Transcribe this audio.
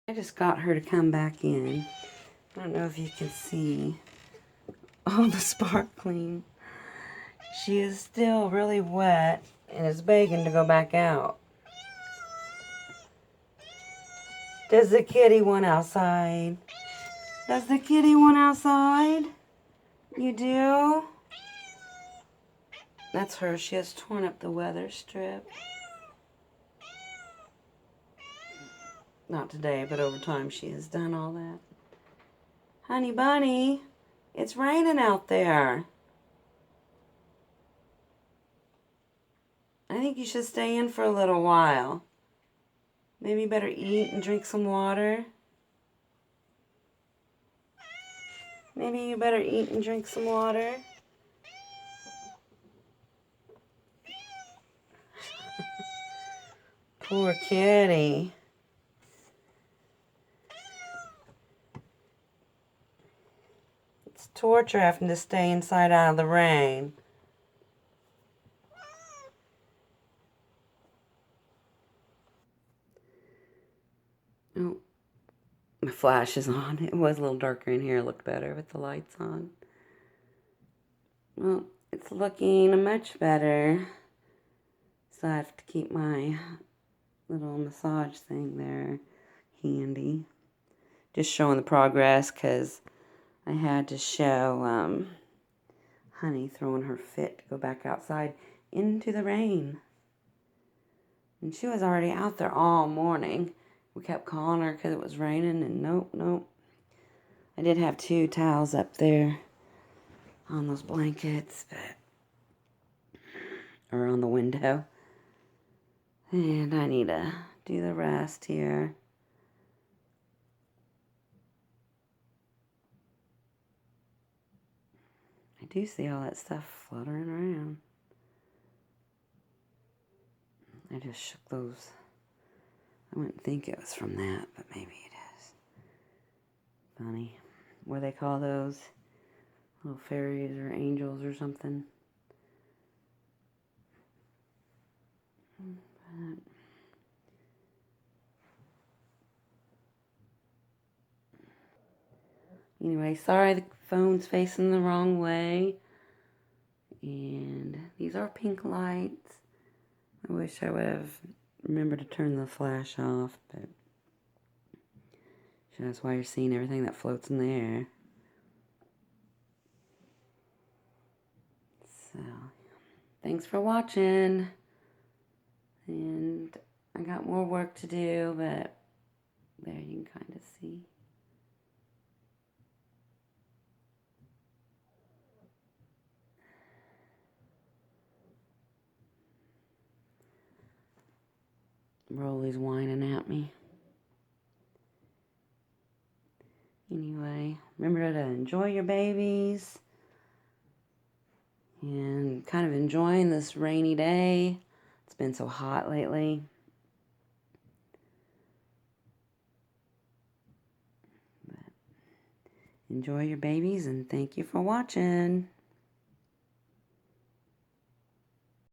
I just got her to come back in. I don't know if you can see all the sparkling. She is still really wet and is begging to go back out. Does the kitty want outside? Does the kitty want outside? You do? That's her. She has torn up the weather strip. Not today, but over time she has done all that. Honey bunny, it's raining out there. I think you should stay in for a little while. Maybe you better eat and drink some water. Maybe you better eat and drink some water. Poor kitty. It's torture having to stay inside out of the rain. Oh, my flash is on. It was a little darker in here. It looked better with the lights on. Well, it's looking much better. So I have to keep my little massage thing there handy. Just showing the progress because I had to show Honey throwing her fit to go back outside into the rain. And she was already out there all morning. We kept calling her because it was raining, and nope. I did have 2 towels up there on those blankets, or on the window. And I need to do the rest here. I do see all that stuff fluttering around. I just shook those. I wouldn't think it was from that, but maybe it is. Funny. What do they call those? Little fairies or angels or something. But anyway, sorry the phone's facing the wrong way. And these are pink lights. I wish I would have remembered to turn the flash off, but that's why you're seeing everything that floats in the air. So, thanks for watching. And I got more work to do, but there you can kind of see. Rolly's whining at me. Anyway, remember to enjoy your babies. And kind of enjoying this rainy day. It's been so hot lately. But enjoy your babies, and thank you for watching.